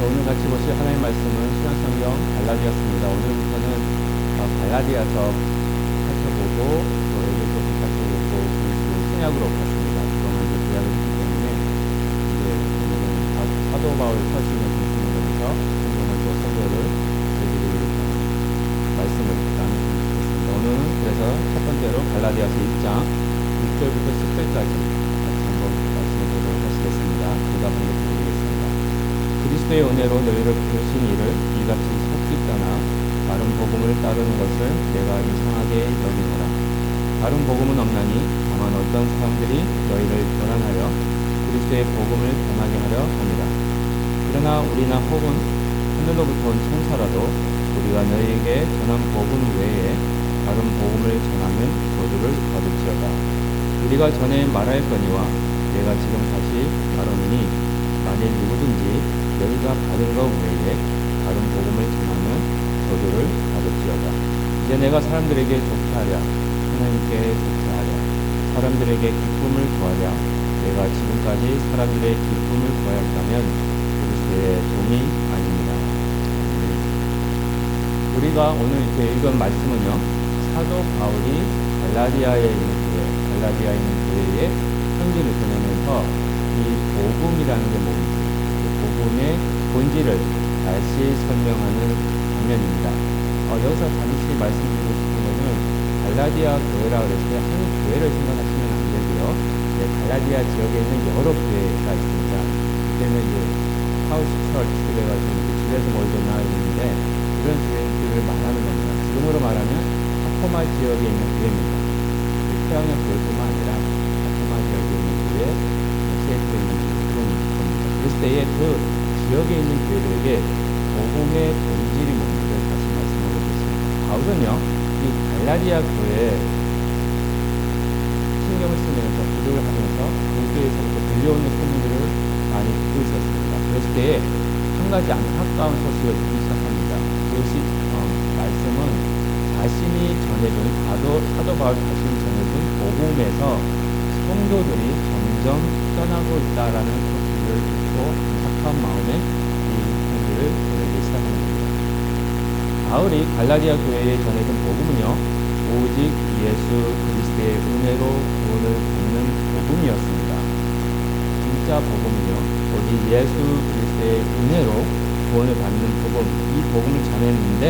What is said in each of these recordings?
오늘 같이 보실 하나님의 말씀은 신약성경 갈라디아서입니다. 오늘부터는 갈라디아서 살펴보고 또 에베소서 살펴보고 그리고 신약으로 갔습니다. 그동안 구약을 했기 때문에 이제 오늘은 사도 바울 서신의 중심을 해서 한동안 또 설교를 드리도록 말씀을 나누고 있습니다. 오늘은 그래서 첫 번째로 갈라디아서 1장 6절부터 10절까지 같이 한번 말씀을 보도록 하시겠습니다. 제가 먼저 드리겠습니다. 그리스도의 은혜로 너희를 부르신 이를 이같이 속히 떠나 다른 복음을 따르는 것을 내가 이상하게 여기노라. 다른 복음은 없나니 다만 어떤 사람들이 너희를 교란하여 그리스도의 복음을 변하게 하려 합니다. 그러나 우리나 혹은 하늘로부터 온 천사라도 우리가 너희에게 전한 복음 외에 다른 복음을 전하면 저주를 받을지어다. 우리가 전에 말하였거니와 내가 지금 다시 말하노니 만일 누구든지 너희가 받은 것 외에 다른 복음을 전하면 저주를 받을지어다. 이제 내가 사람들에게 좋게 하랴 하나님께 좋게 하랴 사람들에게 기쁨을 구하랴 내가 지금까지 사람들의 기쁨을 구하였다면 그리스도의 종이 아닙니다. 우리가 오늘 이렇게 읽은 말씀은요, 사도 바울이 갈라디아에 있는 교회에 편지를 보내면서 이 복음이라는 게 뭔지, 복음의 본질을 다시 설명하는 장면입니다. 여기서 잠시 말씀드리고 싶은 것은 갈라디아 교회라 그랬을 때 한 교회를 생각하시면 안 되고요. 갈라디아 지역에 있는 여러 교회가 있습니다. 그때는 이제 하우스 처치 그래가지고 집에서 멀거나 있는데 그런 교회들을 말하는 겁니다. 지금으로 말하면 타코마 지역에 있는 교회입니다. 태양의 교회뿐만 아니라 타코마 지역에 있는 교회, 시애틀에 있는 그런 겁니다. 그랬을 때에 그 지역에 있는 교회들에게 복음의 본질이 뭔지를 다시 말씀드리겠습니다. 바울은요, 이 갈라디아 교회에 신경을 쓰면서 기도를 하면서 그 교회에서부터 들려오는 소문들을 많이 듣고 있었습니다. 그랬을 때에 한 가지 안타까운 소식을 듣기 시작합니다. 그것이 말씀은 자신이 전해준 사도 바울 자신이 전해준 복음에서 성도들이 점점 떠나고 있다라는 소식을 듣고 안타까운 마음에 이 편지를 보내기 시작합니다. 바울이 갈라디아 교회에 전해준 복음은요, 오직 예수 그리스도의 은혜로 구원을 받는 복음이었습니다. 진짜 복음은요, 오직 예수 그리스도의 은혜로 구원을 받는 복음, 이 복음을 전했는데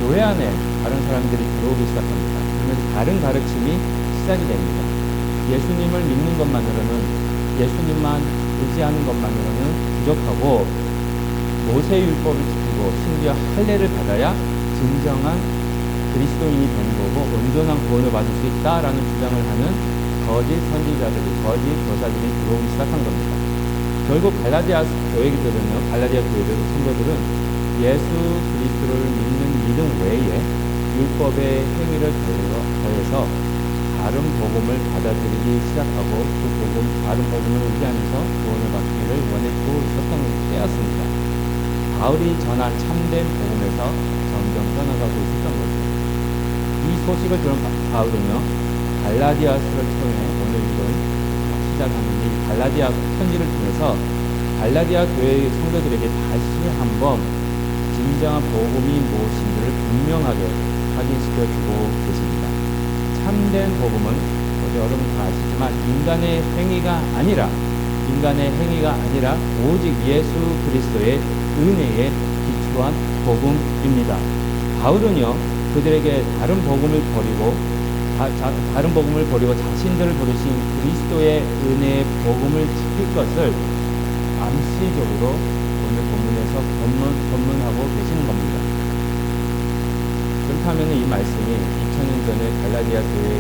교회 안에 다른 사람들이 들어오기 시작합니다. 그러면서 다른 가르침이 시작이 됩니다. 예수님을 믿는 것만으로는, 예수님만 의지하는 것만으로는 부족하고 모세의 율법을 지키고 심지어 할례를 받아야 진정한 그리스도인이 되는 거고 온전한 구원을 받을 수 있다라는 주장을 하는 거짓 선지자들이, 거짓 교사들이 들어오기 시작한 겁니다. 결국 갈라디아 교회들은요, 갈라디아 교회들 성도들은 예수 그리스도를 믿는 믿음 외에 율법의 행위를 더해서 다른 복음을 받아들이기 시작하고 그 복음, 다른 복음을 의지하면서 구원을 받기를 원했고 있었던 때였습니다. 바울이 전한 참된 복음에서 점점 떠나가고 있었던 거죠. 이 소식을 들은 바울은요, 갈라디아서를 통해 오늘 읽은 시작하는 이 갈라디아 편지를 통해서 갈라디아 교회의 성도들에게 다시 한번 진정한 복음이 무엇인지를 분명하게 확인시켜주고 계십니다. 참된 복음은 여러분 다 아시지만 인간의 행위가 아니라 오직 예수 그리스도의 은혜에 기초한 복음입니다. 바울은요, 그들에게 다른 복음을 버리고 자신들을 부르신 그리스도의 은혜의 복음을 지킬 것을 암시적으로 오늘 본문에서 권면하고 계시는 겁니다. 그렇다면 이 말씀이 2000년 전에 갈라디아 교회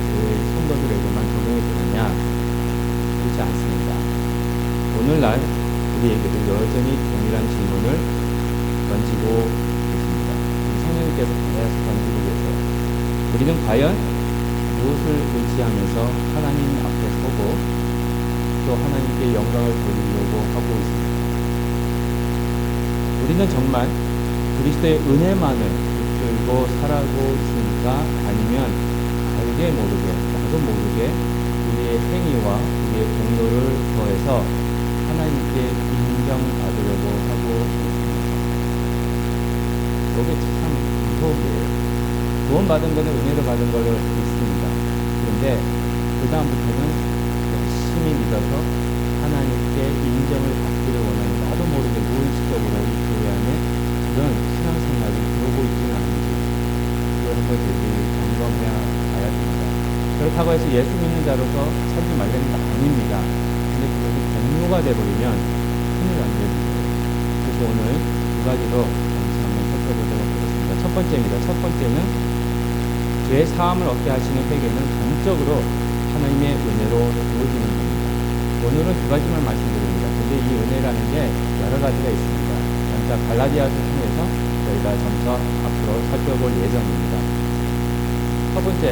성도들에게만 적용이 되느냐? 그렇지 않습니다. 오늘날 우리에게도 여전히 동일한 질문을 던지고 있습니다. 성령님께서 계속 던지고 계세요. 우리는 과연 무엇을 의지하면서 하나님 앞에 서고 또 하나님께 영광을 돌리려고 하고 있습니다. 우리는 정말 그리스도의 은혜만을 붙들고 살아가고 있습니까? 아니면 알게 모르게, 나도 모르게 우리의 행위와 우리의 공로를 더해서 하나님께 인정받으려고 하고 있습니다. 그게 참 무서워요. 구원받은 거는 은혜로 받은 걸로 믿습니다. 그런데 그 다음부터는 열심히 믿어서 하나님께 인정을 받기를 원하는, 나도 모르게 무의식적으로 이 교회 안에 그런 신앙생활이 들어오고 있지는 않은지 그런 것들을 점검해야 봐야 됩니다. 그렇다고 해서 예수 믿는 자로서 살지 말라는 거 아닙니다. 근데 그것이 공로가 되어버리면 큰일 안 되죠. 그래서 오늘 두 가지로 잠시 한번 살펴보도록 하겠습니다. 첫 번째입니다. 첫 번째는 죄 사함을 얻게 하시는 회개는 전적으로 하나님의 은혜로 주어지는 겁니다. 오늘은 두 가지만 말씀드립니다. 근데 이 은혜라는 게 여러 가지가 있습니다. 먼저 갈라디아서 통해서 저희가 점차 앞으로 살펴볼 예정입니다. 첫 번째,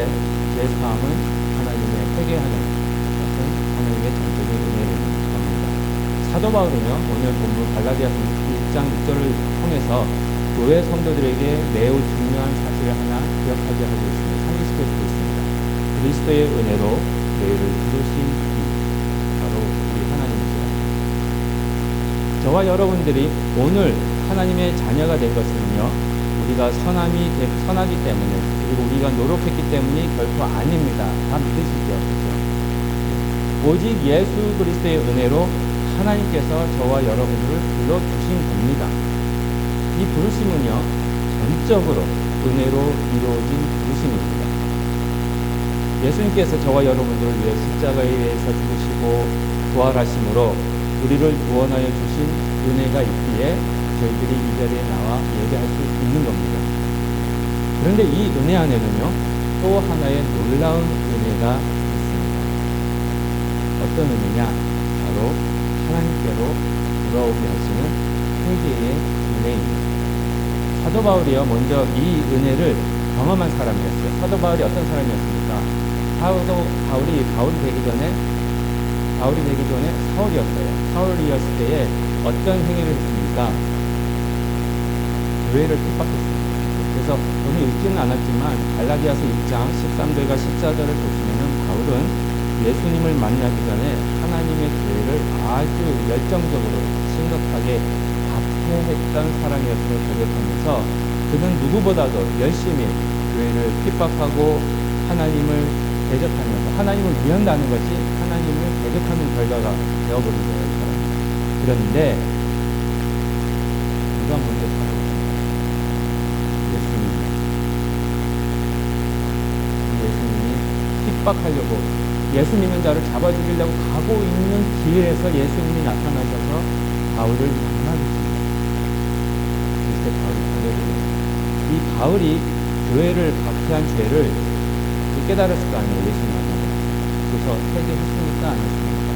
죄 사함은 하나님의 회개하는 것은 하나님의 전적인 은혜라는 겁니다. 사도 바울은요, 오늘 본문 갈라디아서 1장 6절을 통해서 교회 성도들에게 매우 중요한 사실을 하나 기억하게 하고 있습니다. 상기시켜주고 있습니다. 그리스도의 은혜로 너희를 부르신 이 바로 우리 하나님이죠. 저와 여러분들이 오늘 하나님의 자녀가 된 것은요, 우리가 선하기 때문에, 그리고 우리가 노력했기 때문이 결코 아닙니다. 다 믿으시죠? 그렇죠? 오직 예수 그리스도의 은혜로 하나님께서 저와 여러분들을 불러주신 겁니다. 이 부르심은요, 전적으로 은혜로 이루어진 부르심입니다. 예수님께서 저와 여러분들을 위해 십자가에서 죽으시고 부활하심으로 우리를 구원하여 주신 은혜가 있기에 저희들이 이 자리에 나와 예배할 수 있는 겁니다. 그런데 이 은혜 안에는요, 또 하나의 놀라운 은혜가 있습니다. 어떤 은혜냐? 바로 하나님께로 돌아오게 하시는 회개의 은혜입니다. 사도 바울이요, 먼저 이 은혜를 경험한 사람이었어요. 사도 바울이 어떤 사람이었습니까? 바울이 되기 전에 사울이었어요. 사울이었을 때에 어떤 행위를 했습니까? 교회를 핍박했습니다. 그래서 오늘 읽지는 않았지만 갈라디아서 1장 13절과 14절을 보시면은 바울은 예수님을 만나기 전에 하나님의 교회를 아주 열정적으로 심각하게 박해했던 사람이었음을 고백하면서 그는 누구보다도 열심히 교회를 핍박하고 하나님을 대적하면서 하나님을 위한다는 것이 하나님을 대적하는 결과가 되어버린 거예요. 그런데 누가 먼저 살아났습니다. 예수님이 핍박하려고 예수 믿는 자를 잡아 죽이려고 가고 있는 길에서 예수님이 나타나셔서 바울을 만나주십니다. 그때 바울이 달려들어요. 이 바울이 교회를 박해한 죄를 깨달았을 거 아니에요. 예수님 만나고. 그래서 회개했습니까? 안 했습니까?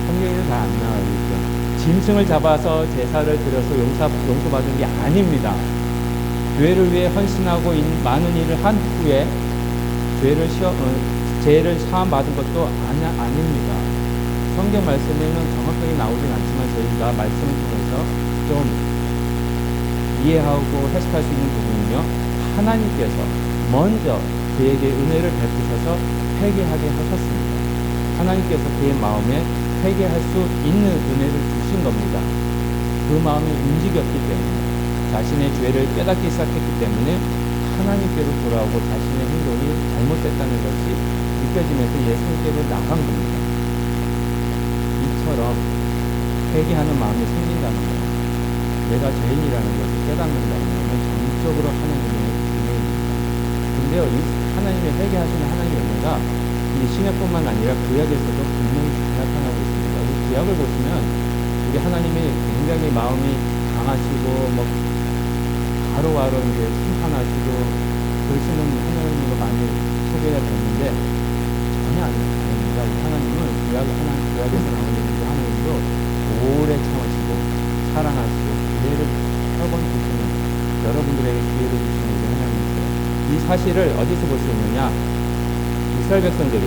성경에는 다 안 나와요. 그렇죠? 짐승을 잡아서 제사를 드려서 용서받은 게 아닙니다. 교회를 위해 헌신하고 많은 일을 한 후에 죄를 사함받은 것도 아닙니다. 성경 말씀에는 정확하게 나오진 않지만 저희가 말씀을 통해서 좀 이해하고 해석할 수 있는 부분은요, 하나님께서 먼저 그에게 은혜를 베푸셔서 회개하게 하셨습니다. 하나님께서 그의 마음에 회개할 수 있는 은혜를 주신 겁니다. 그 마음이 움직였기 때문에, 자신의 죄를 깨닫기 시작했기 때문에 하나님께로 돌아오고 자신의 행동이 잘못됐다는 것이 느껴지면서 예수님께로 나간 겁니다. 이처럼 회개하는 마음이 생긴다는 것, 내가 죄인이라는 것을 깨닫는다는 것은 전적으로 하나님의 은혜입니다. 근데요, 이 하나님의 회개하시는 하나님의 은혜가 이 신약뿐만 아니라 구약에서도 분명히 나타나고 있습니다. 우리 구약을 보시면 우리 하나님이 굉장히 마음이 강하시고 바로바로 이제 심판하시고 그러시는 하나님으로 많이 소개가 되는데 전혀 아닙니다. 하나님은 구약에서 나오는 그 하나님도 오래 참으시고 사랑하시고 기회를 여러 번 주시는, 여러분들에게 기회를 주시는 우리 하나님이세요. 이 사실을 어디서 볼 수 있느냐? 이스라엘 백성들이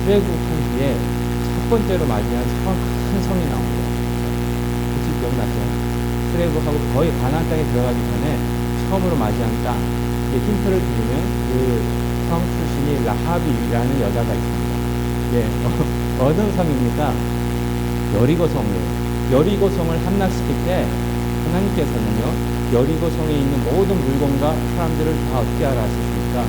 출애굽한 뒤에 첫 번째로 맞이한 큰 성이 나옵니다. 혹시 기억나세요? 출애굽하고 거의 가나안 땅에 들어가기 전에 처음으로 맞이한 땅, 힌트를 드리면 그 성 출신이 라합이라는 여자가 있습니다. 어떤 성입니까? 여리고 성이에요. 여리고성을 함락시킬 때 하나님께서는요 여리고성에 있는 모든 물건과 사람들을 다 어떻게 하라 하셨습니까?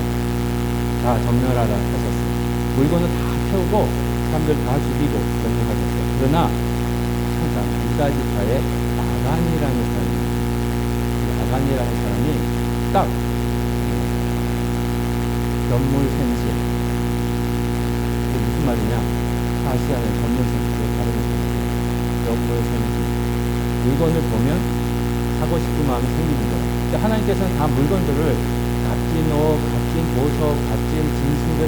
다 전멸하라 하셨습니다. 물건을 다 태우고 사람들 다 죽이고 전멸하셨어요. 그러나 항상 유다 지파의 아간이라는 사람이 아간이라는 사람이 딱 견물센실 무슨 말이냐? 아시아는 견물센실의 다른 말이에요. 견물센실 물건을 보면 하고 싶은 마음이 생기는 거예요. 하나님께서는 다 물건들을 값진 옷, 값진 보석, 값진 진심들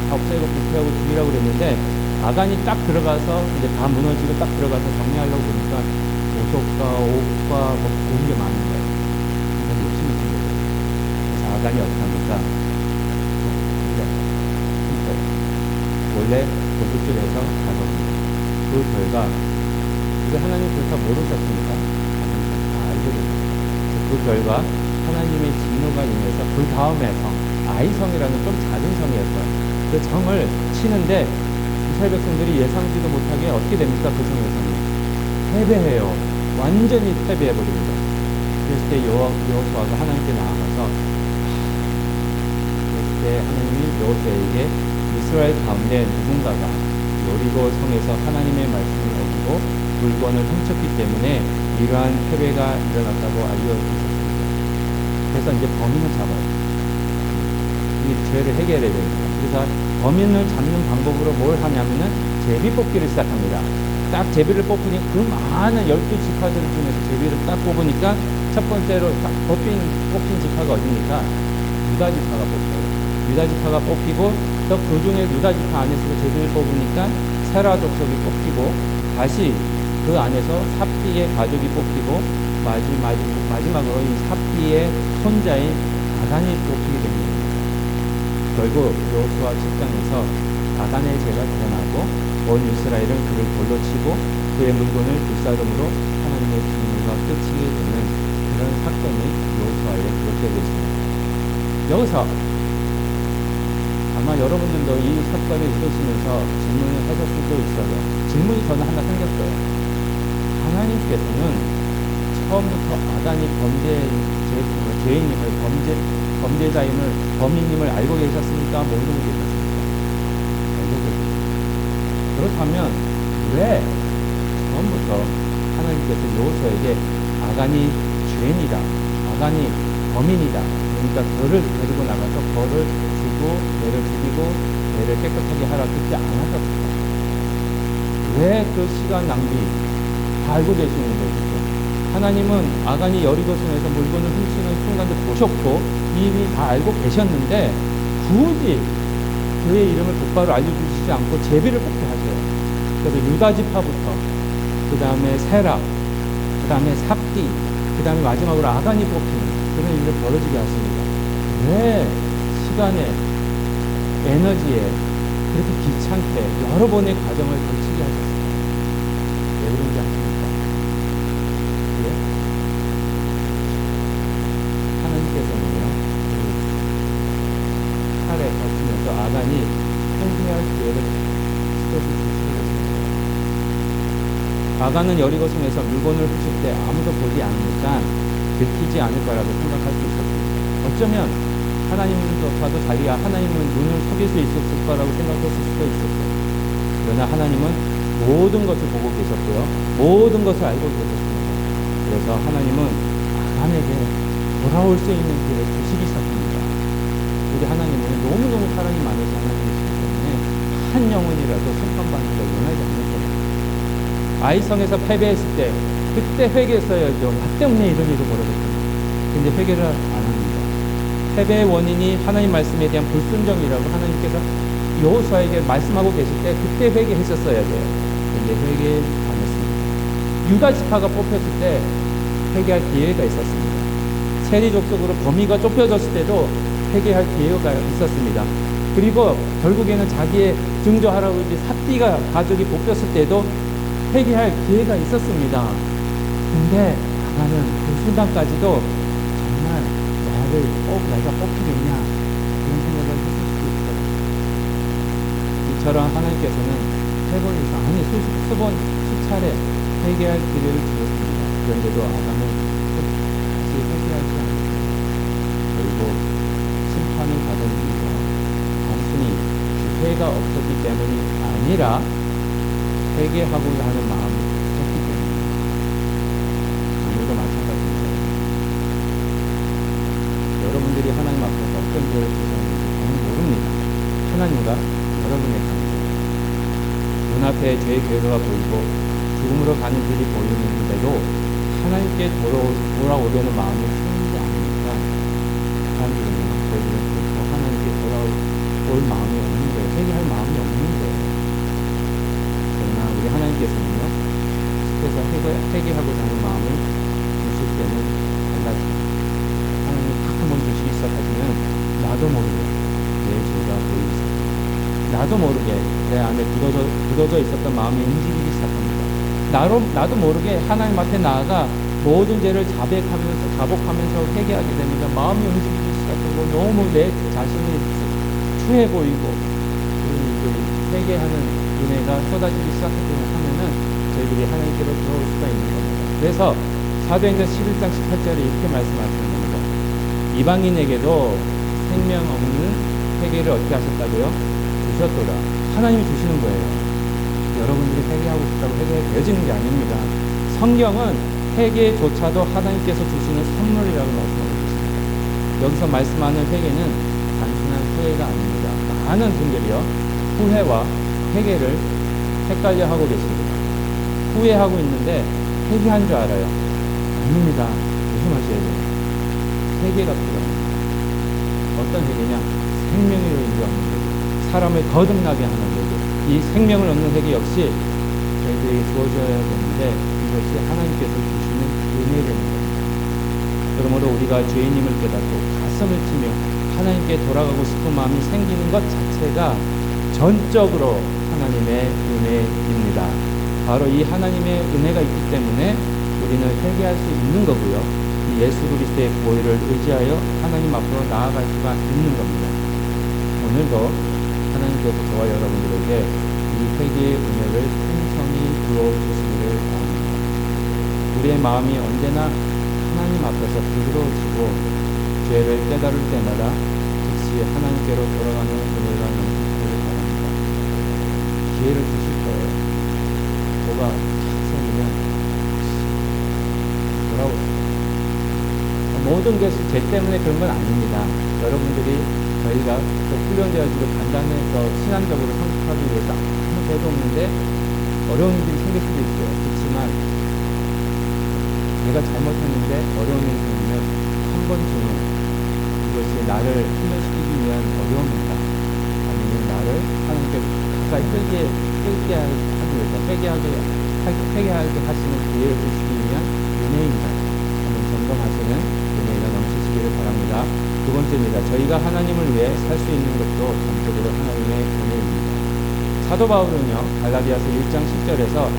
다 없애고 부패하고 죽이라고 그랬는데 아간이 딱 들어가서 이제 다 무너지고 딱 들어가서 정리하려고 보니까 보석과 옷과 뭐 좋은 게 많은 거예요. 그래서 욕심이 생긴 거예요. 그래서 아간이 어떻게 합니까? 원래 도둑질해서 가져옵니다. 그 결과 이게 하나님 그렇다 모르셨습니까? 그 결과 하나님의 진노가 임해서 그 다음에 성, 아이성이라는 좀 작은 성이었어요. 그 성을 치는데 이스라엘 백성들이 예상지도 못하게 어떻게 됩니까? 그 성에서는 패배해요. 완전히 패배해버립니다. 그랬을 때 여호수아가 하나님께 나아가서 그랬을 때 하나님이 여호수아에게 이스라엘 가운데 누군가가 여리고 성에서 하나님의 말씀을 어기고 물건을 훔쳤기 때문에 이러한 패배가 일어났다고 알려주셨습니다. 그래서 이제 범인을 잡아요. 이 죄를 해결해야 됩니다. 그래서 범인을 잡는 방법으로 뭘 하냐면은 제비 뽑기를 시작합니다. 딱 제비를 뽑으니 그 많은 12지파들 중에서 제비를 딱 뽑으니까 첫 번째로 딱 뽑힌 지파가 어디입니까? 유다 지파가 뽑혀요. 유다 지파가 뽑히고 또 그 중에 유다 지파 안에서 제비를 뽑으니까 세라 족속이 뽑히고 다시 그 안에서 삽비의 가족이 뽑히고 마지막으로 이 삽비의 손자인 아간이 뽑히게 됩니다. 결국 여호수아 7장에서 아간의 죄가 드러나고 온 이스라엘은 그를 돌로 치고 그의 물건을 불사름으로 하나님의 진노가 끝이게 되는 그런 사건이 여호수아에 기록되고 있습니다. 여기서 아마 여러분들도 이 사건을 읽으시면서 질문을 하셨을 수도 있어요. 질문이 저는 하나 생겼어요. 하나님께서는 처음부터 아간이 죄인임을 범죄자임을 범인임을 알고 계셨습니까? 모르고 계셨습니까? 알고 계셨습니다. 그렇다면 왜 처음부터 하나님께서 여호수아에게 아간이 죄인이다, 아간이 범인이다, 그러니까 그를 데리고 나가서 그를 주고 죄를 죽이고 죄를 깨끗하게 하라 그렇게 안 하셨을까? 왜 그 시간 낭비 다 알고 계시는 거죠. 하나님은 아간이 여리고성에서 물건을 훔치는 순간도 보셨고 이미 다 알고 계셨는데 굳이 그의 이름을 똑바로 알려주시지 않고 제비를 뽑게 하세요. 그래서 유다 지파부터 그 다음에 세라, 그 다음에 삽디, 그 다음에 마지막으로 아간이 뽑히는 그런 일을 벌어지게 하십니다. 왜 시간에 에너지에 그렇게 귀찮게 여러 번의 과정을 거치게 하셨어요? 왜 그런지 아십니까? 예? 하나님께서는요, 칼에 거치면서 아간이 회개할 기회를 주시겠습니다. 아간은 여리고성에서 물건을 훔칠 때 아무도 보지 않으니까 들키지 않을 거라고 생각할 수 있었습니다. 어쩌면 하나님조차도 자기가 하나님은 눈을 속일 수 있었을 거라고 생각했을 수도 있었어요. 그러나 하나님은 모든 것을 보고 계셨고요. 모든 것을 알고 계셨습니다. 그래서 하나님은 아간에게 돌아올 수 있는 길을 주시기 시작합니다. 우리 하나님은 너무너무 사랑이 많으신 하나님이시기 때문에 한 영혼이라도 심판받는 걸 원하지 않을 겁니다. 아이성에서 패배했을 때 그때 회개했어야죠. 나 때문에 이런 일이 벌어졌습니다. 근데 회개를 안 합니다. 패배의 원인이 하나님 말씀에 대한 불순종이라고 하나님께서 여호수아에게 말씀하고 계실 때 그때 회개했었어야 돼요. 근데 회개 안 했습니다. 유다 지파가 뽑혔을 때 회개할 기회가 있었습니다. 세리 족속으로 범위가 좁혀졌을 때도 회개할 기회가 있었습니다. 그리고 결국에는 자기의 증조 할아버지 삽비가 가족이 뽑혔을 때도 회개할 기회가 있었습니다. 근데 아간은 그 순간까지도 정말 나를 내가 뽑히겠냐 그런 생각을 했을 수도 있어요. 이처럼 하나님께서는 세 번 이상, 아니 수차례 회개할 기회를 주셨습니다. 그런데도 아담은 다시 회개하지 않고 결국 심판을 받은 이유가 단순히 기회가 없었기 때문이 아니라 회개하고자 하는 마음이 없었기 때문입니다. 오늘도 마찬가지입니다. 여러분들이 하나님 앞에서 어떤 죄를 지셨는지 저는 모릅니다. 하나님과 여러분의 관계, 눈앞에 죄의 결과가 보이고 죽음으로 가는 길이 보이는데도 하나님께 돌아오려는 마음이 생기지 않으니까 사람들은요, 저희들은 그렇고 하나님께 돌아올 마음이 없는 거예요. 회개할 마음이 없는 거예요. 그러나 우리 하나님께서는요, 그래서 회개하고자 하는 마음을 주실 때는 달라집니다. 하나님이 딱 한번 주시기 시작하시면 나도 모르게 내 죄가 보이기 시작합니다. 나도 모르게 내 안에 굳어져 있었던 마음이 움직이기 시작합니다. 나도 모르게 하나님 앞에 나아가 모든 죄를 자복하면서 회개하게 됩니다. 마음이 움직이기 시작하고 너무 내 자신이 추해 보이고 회개하는 은혜가 쏟아지기 시작하면은 저희들이 하나님께로 들어올 수가 있는 겁니다. 그래서 사도행전 11장 18절에 이렇게 말씀하시는 겁니다. 이방인에게도 생명 없는 회개를 어떻게 하셨다고요? 주셨도다. 하나님이 주시는 거예요. 여러분들이 회개하고 싶다고 회개가 되어지는 게 아닙니다. 성경은 회개조차도 하나님께서 주시는 선물이라고 말씀하고 있습니다. 여기서 말씀하는 회개는 단순한 후회가 아닙니다. 많은 분들이요, 후회와 회개를 헷갈려 하고 계십니다. 후회하고 있는데 회개한 줄 알아요. 아닙니다. 조심하셔야 돼요. 회개가 필요합니다. 어떤 회개냐? 생명으로 인도하는 회개, 사람을 거듭나게 하는 회개. 이 생명을 얻는 회개 역시 저희들에게 주어져야 되는데 이것이 하나님께서 주시는 은혜라는 겁니다. 그러므로 우리가 죄인임을 깨닫고 가슴을 치며 하나님께 돌아가고 싶은 마음이 생기는 것 자체가 전적으로 하나님의 은혜입니다. 바로 이 하나님의 은혜가 있기 때문에 우리는 회개할 수 있는 거고요. 이 예수 그리스도의 보혈을 의지하여 하나님 앞으로 나아갈 수가 있는 겁니다. 오늘도 하나님께서 저와 여러분들에게 이 회개의 은혜를 풍성히 부어주시기를 바랍니다. 우리의 마음이 언제나 하나님 앞에서 부드러워지고 죄를 깨달을 때마다 즉시 하나님께로 돌아가는 은혜가 넘치기를 바랍니다. 기회를 주실 거예요. 뭐가 생기면 돌아오세요. 모든 것이 죄 때문에 그런 건 아닙니다. 여러분들이 저희가 훈련되어지고 단단해서 신앙적으로 성숙하기 위해서 아무 죄도 없는데 어려운 일이 생길 수도 있어요. 그렇지만 내가 잘못했는데 어려운 일이 생기면 한 번쯤은 이것이 나를 훈련시키기 위한 어려움인가, 아니면 나를 하나님께 가까이 끌게 하기 위해서 회개하게 하시는 기회를 주시기 위한 은혜인가 한번 점검하시는 은혜가 넘치시기를 바랍니다. 두 번째입니다. 저희가 하나님을 위해 살 수 있는 것도 전적으로 하나님의 은혜입니다. 사도 바울은요, 갈라디아서 1장 10절에서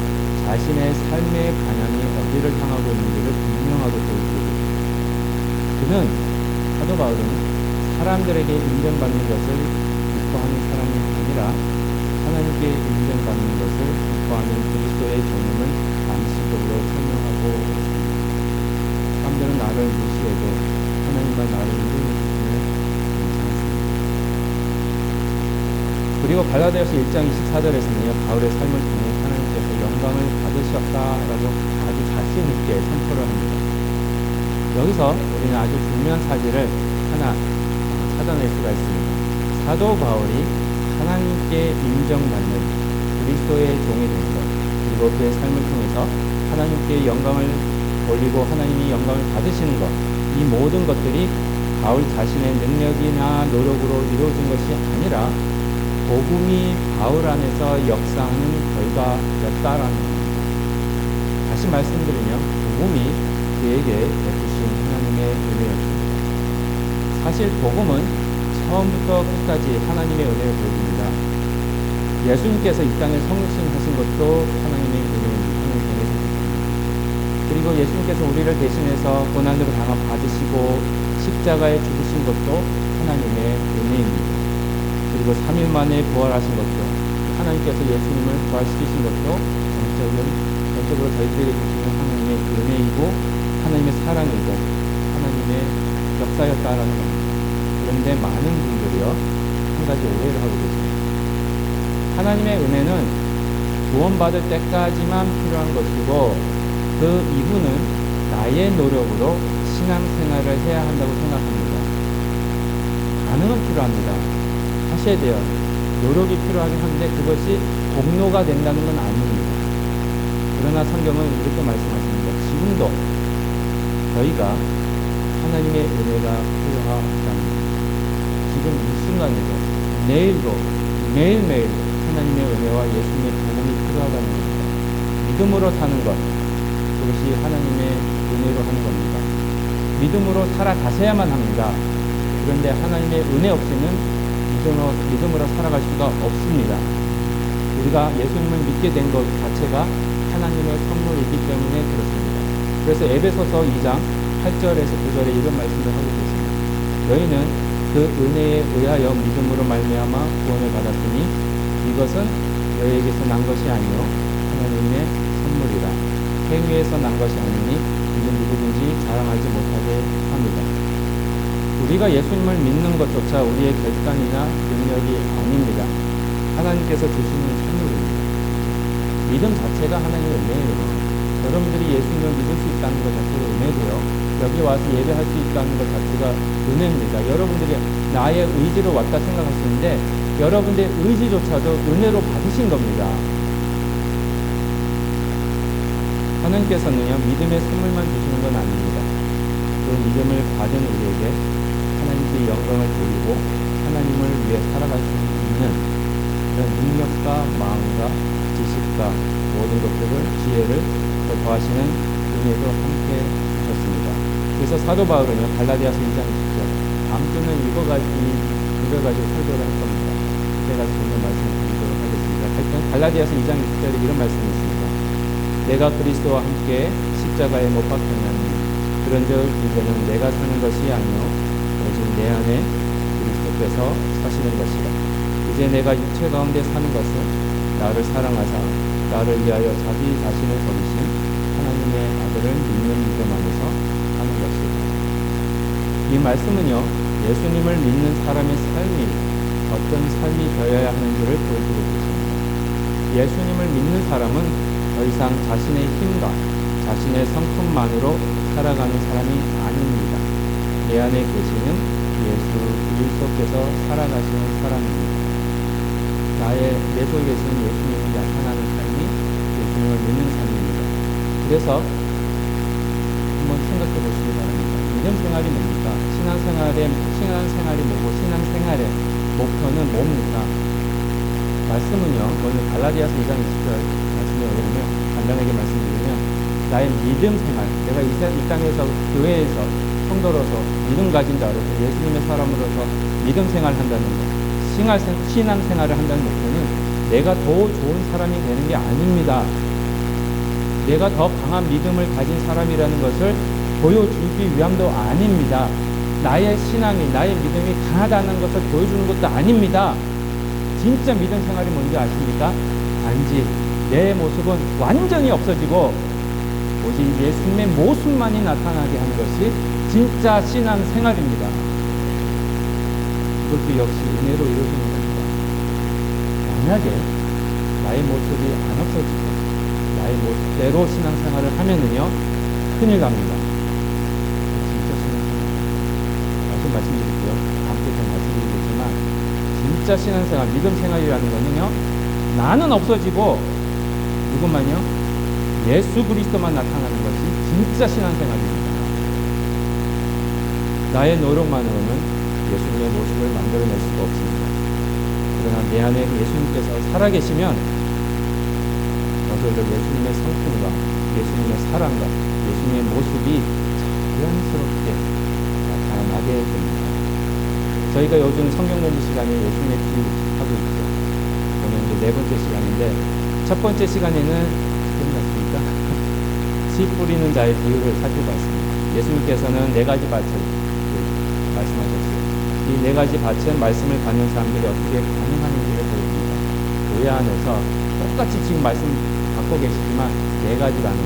자신의 삶의 방향이 어디를 향하고 있는지를 분명하게 보여주고 그는, 사도 바울은 사람들에게 인정받는 것을 기뻐하는 사람이 아니라 하나님께 인정받는 것을 기뻐하는 그리스도의 종임을 암시적으로 설명하고 있습니다. 사람들은 나를 무시해도 하나님과 나를 인정해 주시면 괜찮습니다. 그리고 갈라디아서 1장 24절에서는요, 바울의 삶을 통해 하나님께서 영광을 받으셨다라고 아주 자신 있게 선포를 합니다. 여기서 우리는 아주 중요한 사실을 하나 찾아낼 수가 있습니다. 사도 바울이 하나님께 인정받는 그리스도의 종이 된 것, 그리고 그의 삶을 통해서 하나님께 영광을 올리고 하나님이 영광을 받으시는 것, 이 모든 것들이 바울 자신의 능력이나 노력으로 이루어진 것이 아니라 복음이 바울 안에서 역사하는 결과였다라는 겁니다. 다시 말씀드리면 복음이 그에게 베푸신 하나님의 은혜였습니다. 사실 복음은 처음부터 끝까지 하나님의 은혜를 보여줍니다. 예수님께서 이 땅에 성육신하신 것도 하나님의 은혜입니다. 그리고 예수님께서 우리를 대신해서 고난으로 받으시고 십자가에 죽으신 것도 하나님의 은혜입니다. 그리고 3일 만에 부활하신 것도, 하나님께서 예수님을 부활시키신 것도 전적으로 저희들에게 주시는 하나님의 은혜이고 하나님의 사랑이고 하나님의 역사였다라는 겁니다. 그런데 많은 분들이요, 한 가지 오해를 하고 계십니다. 하나님의 은혜는 구원받을 때까지만 필요한 것이고 그 이후는 나의 노력으로 신앙생활을 해야 한다고 생각합니다. 반응은 필요합니다. 하셔야 돼요. 노력이 필요하긴 한데 그것이 공로가 된다는 건 아닙니다. 그러나 성경은 이렇게 말씀하십니다. 지금도 저희가 하나님의 은혜가 필요하다는, 지금 이 순간에도 내일도 매일매일 하나님의 은혜와 예수님의 도움이 필요하다는 겁니다. 믿음으로 사는 것, 그것이 하나님의 은혜로 하는 겁니다. 믿음으로 살아가셔야만 합니다. 그런데 하나님의 은혜 없이는 믿음으로 살아갈 수가 없습니다. 우리가 예수님을 믿게 된 것 자체가 하나님의 선물이기 때문에 그렇습니다. 그래서 에베소서 2장 8절에서 9절에 이런 말씀을 하고 계십니다. 너희는 그 은혜에 의하여 믿음으로 말미암아 구원을 받았으니 이것은 너희에게서 난 것이 아니요 하나님의 선물이라. 행위에서 난 것이 아니니 이는 누구든지 자랑하지 못하게 합니다. 우리가 예수님을 믿는 것조차 우리의 결단이나 능력이 아닙니다. 하나님께서 주시는 선물입니다. 믿음 자체가 하나님의 은혜예요. 여러분들이 예수님을 믿을 수 있다는 것 자체가 은혜고요. 여기 와서 예배할 수 있다는 것 자체가 은혜입니다. 여러분들이 나의 의지로 왔다 생각하시는데 여러분들의 의지조차도 은혜로 받으신 겁니다. 하나님께서는요, 믿음의 선물만 주시는 건 아닙니다. 그 믿음을 받은 우리에게 하나님께 영광을 돌리고 하나님을 위해 살아갈 수 있는 그런 능력과 마음과 지식과 모든 것들을, 지혜를 더하시는 은혜도 함께 주셨습니다. 그래서 사도 바울은요, 갈라디아서 2장 20절, 다음 주는 이걸 가지고 설교를 할 겁니다. 제가 전혀 말씀을 드리도록 하겠습니다. 하여튼 갈라디아서 2장 20절에 이런 말씀이 있습니다. 내가 그리스도와 함께 십자가에 못 박혔나니 그런즉 이제는 내가 사는 것이 아니요 오직 내 안에 그리스도께서 사시는 것이라. 이제 내가 육체 가운데 사는 것은 나를 사랑하사 나를 위하여 자기 자신을 버리신 하나님의 아들을 믿는 믿음 안에서 하는 것이다. 이 말씀은요, 예수님을 믿는 사람의 삶이 어떤 삶이 되어야 하는지를 보여주고 있습니다. 예수님을 믿는 사람은 더 이상 자신의 힘과 자신의 성품만으로 살아가는 사람이 아닙니다. 내 안에 계시는 예수 그리스도께서 살아가시는 사람입니다. 내 속에 계시는 예수님이 나타나는 삶이 예수님을 믿는 삶입니다. 그래서 한번 생각해 보시기 바랍니다. 믿음 생활이 뭡니까? 신앙생활이 뭐고 신앙생활의 목표는 뭡니까? 말씀은요, 오늘 갈라디아서 2장 20절 말씀을 보면 간단하게 말씀드리면 나의 믿음 생활, 내가 이 땅에서 교회에서 성도로서 믿음 가진 자로서 예수님의 사람으로서 믿음 생활을 한다는 것, 신앙 생활을 한다는 목표는 내가 더 좋은 사람이 되는 게 아닙니다. 내가 더 강한 믿음을 가진 사람이라는 것을 보여주기 위함도 아닙니다. 나의 신앙이, 나의 믿음이 강하다는 것을 보여주는 것도 아닙니다. 진짜 믿음 생활이 뭔지 아십니까? 단지 내 모습은 완전히 없어지고 오직 예수님의 모습만이 나타나게 하는 것이 진짜 신앙 생활입니다. 이것도 역시 은혜로 이루어지는 겁니다. 만약에 나의 모습이 안 없어지고 나의 모습대로 신앙 생활을 하면은요, 큰일 납니다. 진짜 신앙 생활. 다시 말씀드릴게요. 다음 주에 더 말씀드리겠지만, 진짜 신앙 생활, 믿음 생활이라는 거는요, 나는 없어지고, 누구만요? 예수 그리스도만 나타나는 것이 진짜 신앙 생활입니다. 나의 노력만으로는 예수님의 모습을 만들어낼 수가 없습니다. 그러나 내 안에 예수님께서 살아계시면 저절로 예수님의 성품과 예수님의 사랑과 예수님의 모습이 자연스럽게 나타나게 됩니다. 저희가 요즘 성경 공부 시간에 예수님의 비유 하고 있죠. 오늘 이제 4번째 시간인데, 첫 번째 시간에는 끝났습니까? 씨 뿌리는 자의 비유를 살펴봤습니다. 예수님께서는 4가지 밭을 말씀하셨어요. 이 4가지 밭은 말씀을 받는 사람들이 어떻게 반응하는지를 보여줍니다. 교회 안에서 똑같이 지금 말씀 갖고 계시지만 네 가지라는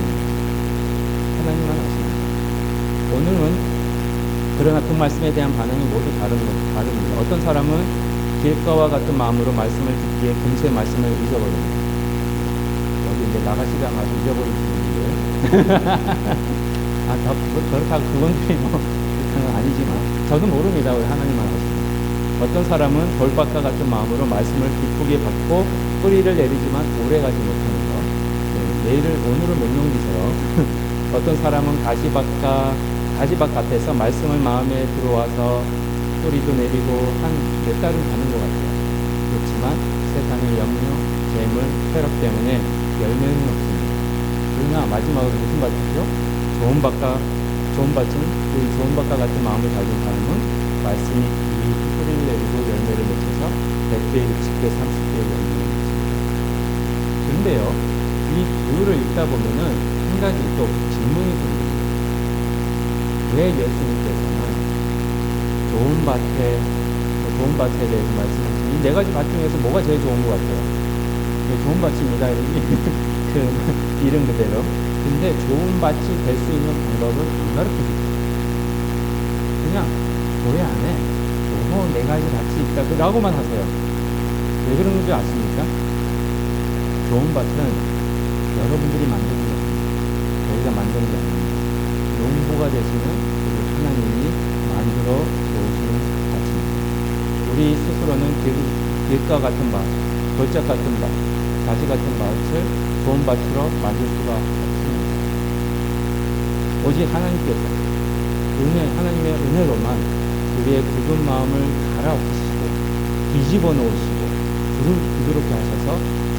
하나님만 아십니다. 오늘은 그러나 그 말씀에 대한 반응이 모두 다릅니다. 어떤 사람은 길가와 같은 마음으로 말씀을 듣기에 금세 말씀을 잊어버립니다. 여기 이제 나가시다 마자 잊어버릴 수 있는데 그렇다고 그분들이 그건 아니지만 저도 모릅니다. 우리 하나님만 아십니다. 어떤 사람은 돌밭과 같은 마음으로 말씀을 기쁘게 받고 뿌리를 내리지만 오래가지 못하는 것. 오늘은 명령기세요. 어떤 사람은 가지밭 같아서 말씀을 마음에 들어와서 뿌리도 내리고 한 몇 달은 가는 것 같아요. 그렇지만 세상의 염려, 재물, 쾌락 때문에 열매는 없습니다. 그러나 마지막으로 무슨 밭이죠? 좋은 밭은 그 좋은 밭과 같은 마음을 가진 사람은 말씀이 깊이 뿌리를 내리고 열매를 맺혀서 100배, 60배, 30배 열매를 맺습니다. 그런데요, 이 비유를 읽다 보면은 한 가지 또 질문이 듭니다. 왜 예수님께서는 좋은 밭에 대해서 말씀하시는 이 네 가지 밭 중에서 뭐가 제일 좋은 것 같아요? 좋은 밭입니다. 그 이름 그대로. 근데 좋은 밭이 될 수 있는 방법을 안 가르쳐줍니다. 그냥 교회 안에 네 가지 밭이 있다 라고만 하세요. 왜 그런 줄 아십니까? 좋은 밭은 여러분들이 만드는 게 아닙니다. 저희가 만드는 게 아닙니다. 농부가 되시는 하나님이 만들어 놓으시는 밭입니다. 우리 스스로는 길가 같은 밭, 돌짝 같은 밭, 가지 같은 밭을 좋은 밭으로 만들 수가 없습니다. 오직 하나님의 은혜로만 우리의 굳은 마음을 갈아엎으시고 뒤집어 놓으시고 부드럽게 하셔서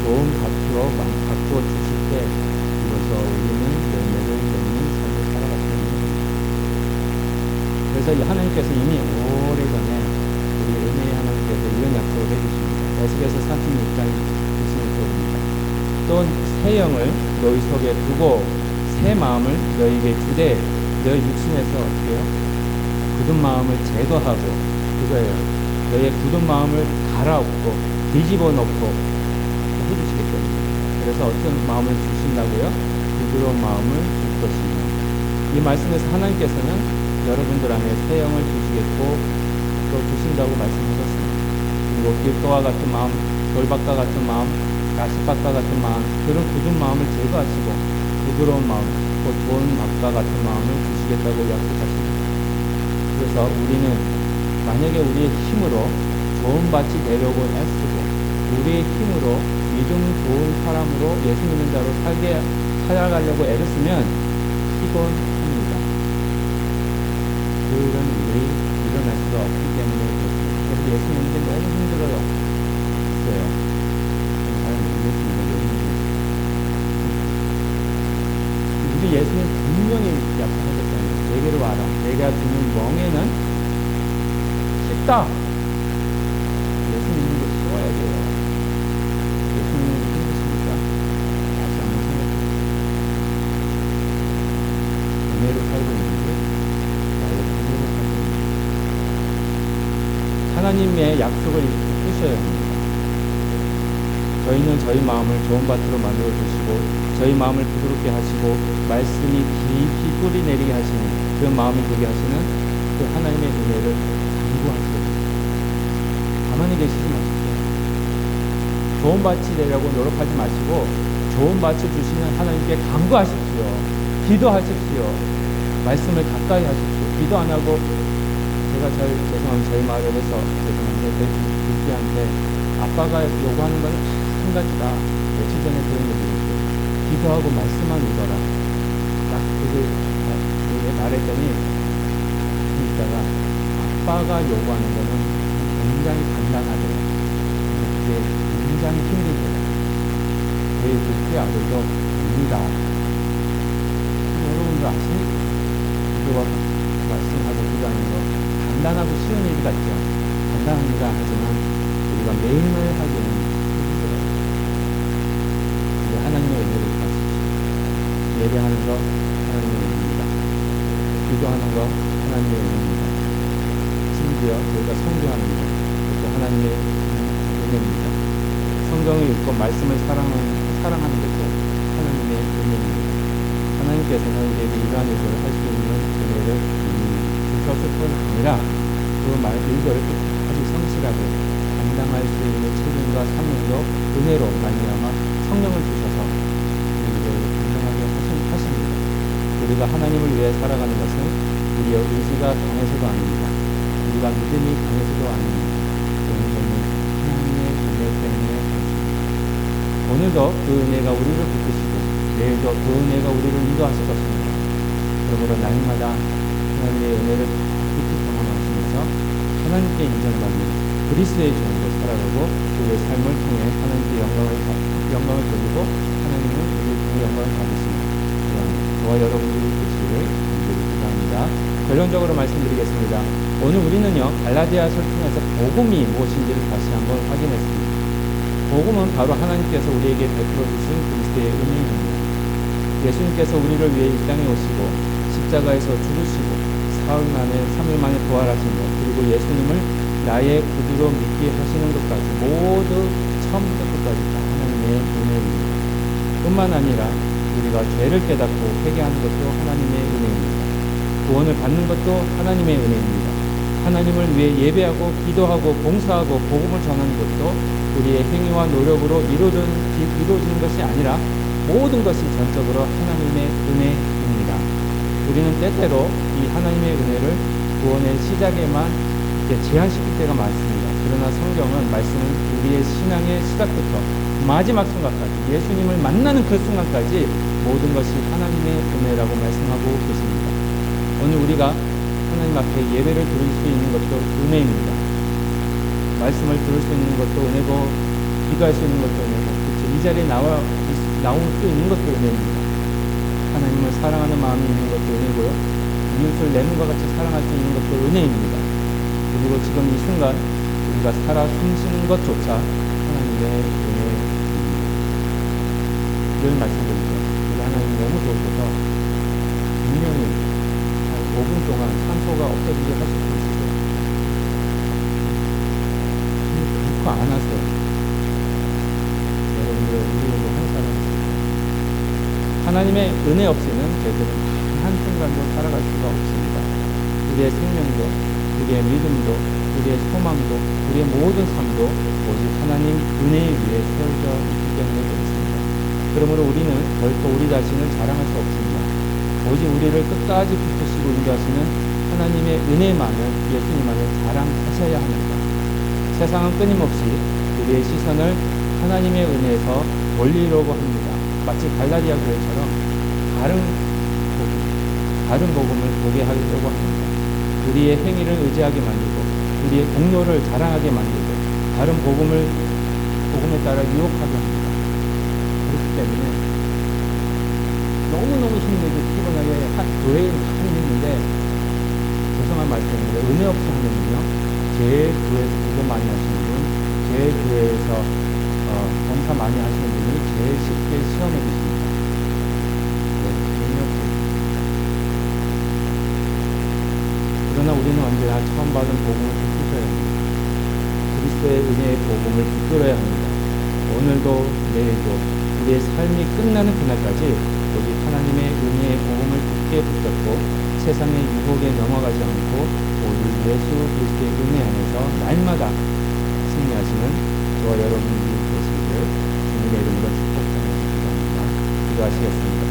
좋은 밭으로 바꾸어 주실 때 비로소 우리는 열매를 맺는 삶을 살아가게 됩니다. 그래서 하나님께서 이미 오래전에 우리 은혜의 하나님께서 이런 약속을 해주십니다. 에스겔서 36장 26절입니다. 또 새 영을 너희 속에 두고 새 마음을 너희에게 주되 너희 육신에서 어떻게 해요? 굳은 마음을 제거하고 그거예요. 너희의 굳은 마음을 갈아엎고 뒤집어 놓고 해주시겠거든요. 그래서 어떤 마음을 주신다고요? 부드러운 마음을 줄 것입니다. 이 말씀에서 하나님께서는 여러분들 안에 새 영을 주시겠고 또 주신다고 말씀하셨습니다. 그리고 길가와 같은 마음, 돌밭과 같은 마음, 가시밭과 같은 마음, 그런 굳은 마음을 제거하시고 부드러운 마음, 또 좋은 밭과 같은 마음을 주시겠다고 약속하십니다. 그래서 우리는 만약에 우리의 힘으로 좋은 밭이 되려고 애쓰고 우리의 힘으로 믿음 좋은 사람으로 예수 믿는 자로 살아가려고 애를 쓰면 피곤합니다. 그런 일이 일어날 수가 없기 때문에 그렇습니다. 예수 믿는 게 너무 힘들어요. 글쎄요. 우리 예수는 분명히 약속하셨잖아요. 내게로 와라. 내가 주는 멍에는 쉽다. 예수 믿는 게 쉬워야 돼요. 예수 믿는 게 힘드십니까? 다시 한번 생각해보세요. 은혜로 살고 있는데 나의 은혜로 살고 있는데 하나님의 약속을 붙으셔야 합니다. 저희는 저희 마음을 좋은 밭으로 만들어 주시고 저희 마음을 부드럽게 하시고 말씀이 깊이 뿌리 내리게 하시는 그 마음이 되게 하시는 그 하나님의 은혜를 간구하세요. 가만히 계시지 마십시오. 좋은 밭이 되려고 노력하지 마시고 좋은 밭을 주시는 하나님께 간구하십시오. 기도하십시오. 말씀을 가까이 하십시오. 기도 안 하고 제가 죄송합니다. 저희 말을 해서 죄송한데 제 둘째한테 아빠가 요구하는 건 한 가지다. 며칠 전에 그런 얘기를 했어요. 기도하고 말씀만 읽어라. 딱 그게 말했더니 그러니까 아빠가 요구하는 거는 굉장히 간단하대요. 그게 굉장히 힘들대요. 저희 둘째 아들도 압니다. 여러분들 아십니까? 기도와 말씀하고 기도하는 거 간단하고 쉬운 일 같죠? 간단합니다. 하지만 우리가 매일매일 하기는 하나님의 은혜를 받으십시오. 예배하는 거 하나님의 은혜입니다. 기도하는 거 하나님의 은혜입니다. 심지어 저희가 성교하는 거 그것도 하나님의 은혜입니다. 성경을 읽고 말씀을 사랑하는 것도 하나님의 은혜입니다. 하나님께서는 우리에게 이러한 일들을 할 수 있는 은혜를 주셨을 뿐 아니라 그 일들을 아주 성실하게 감당할 수 있는 책임과 사명도 은혜로 말미암아 성령을 주셔서 우리를 감당하게 하십니다. 우리가 하나님을 위해 살아가는 것은 우리의 의지가 강해서도 아닙니다. 우리가 믿음이 강해서도 아닙니다. 그것은 하나님의 은혜 때문에 그렇습니다. 오늘도 그 은혜가 우리를 붙드시고 내일도 그 은혜가 우리를 인도하실 것입니다. 그러므로 날마다 하나님의 은혜를 깊이 경험하시면서 하나님께 인정받는 그리스도의 종으로 살아가고 우리의 삶을 통해 하나님께 영광을 돌리고 하나님은 우리의 영광을 받으시는 그런 저와 여러분들이 되시기를 기도합니다. 결론적으로 말씀드리겠습니다. 오늘 우리는요 갈라디아서를 통해서 복음이 무엇인지를 다시 한번 확인했습니다. 복음은 바로 하나님께서 우리에게 베풀어 주신 그리스도의 은혜입니다. 예수님께서 우리를 위해 이 땅에 오시고 십자가에서 죽으시고 3일 만에 부활하신 것, 그리고 예수님을 나의 구주로 믿게 하시는 것까지 모두 처음부터 끝까지 다 하나님의 은혜입니다. 뿐만 아니라 우리가 죄를 깨닫고 회개하는 것도 하나님의 은혜입니다. 구원을 받는 것도 하나님의 은혜입니다. 하나님을 위해 예배하고 기도하고 봉사하고 복음을 전하는 것도 우리의 행위와 노력으로 이루어지는 것이 아니라 모든 것이 전적으로 하나님의 은혜입니다. 우리는 때때로 이 하나님의 은혜를 구원의 시작에만 제한시킬 때가 많습니다. 그러나 성경은 말씀은 우리의 신앙의 시작부터 마지막 순간까지 예수님을 만나는 그 순간까지 모든 것이 하나님의 은혜라고 말씀하고 계십니다. 오늘 우리가 하나님 앞에 예배를 드릴 수 있는 것도 은혜입니다. 말씀을 들을 수 있는 것도 은혜고 기도할 수 있는 것도 은혜고 이 자리에 나올 수 있는 것도 은혜입니다. 하나님을 사랑하는 마음이 있는 것도 은혜고요. 이웃을 내 눈과 같이 사랑할 수 있는 것도 은혜입니다. 그리고 지금 이 순간 우리가 살아 숨쉬는 것조차 하나님의 은혜입니다. 늘 말씀드리죠. 우리 하나님 너무 좋으셔서 분명히 한 5분 동안 산소가 없어지게 하실 수 있으세요. 그거 안 하세요. 여러분들 우리에게 한 사람 하나님의 은혜 없이는 저희들은 한 순간도 살아갈 수가 없습니다. 우리의 생명도, 우리의 믿음도, 우리의 소망도, 우리의 모든 삶도 오직 하나님 은혜 위에 세워져 있기 때문에 그렇습니다. 그러므로 우리는 결코 우리 자신을 자랑할 수 없습니다. 오직 우리를 끝까지 붙드시고 인도하시는 하나님의 은혜만을, 예수님만을 자랑하셔야 합니다. 세상은 끊임없이 우리의 시선을 하나님의 은혜에서 멀리려고 합니다. 마치 갈라디아 교회처럼 다른 복음을 보게 하려고 합니다. 우리의 행위를 의지하게 만들고 우리의 공로를 자랑하게 만들고 다른 복음에 따라 유혹하게 합니다. 그렇기 때문에 너무너무 힘들고 피곤하게 교회에 많이 있는데 죄송한 말씀입니다. 은혜 없이 하면은요 제 교회에서 기도 많이 하시는 분, 제 교회에서 봉사 많이 하시는 분이 제일 쉽게 시험해 주십니다. 그러나 우리는 언제나 처음 받은 복음을 붙들어야 합니다. 그리스도의 은혜의 복음을 붙들어야 합니다. 오늘도 내일도 우리의 삶이 끝나는 그날까지 오직 하나님의 은혜의 복음을 굳게 붙잡고 세상의 유혹에 넘어가지 않고 오직 예수 그리스도의 은혜 안에서 날마다 승리하시는 저와 여러분들이 되시기를 주님의 이름으로 축복합니다. 기도하시겠습니다.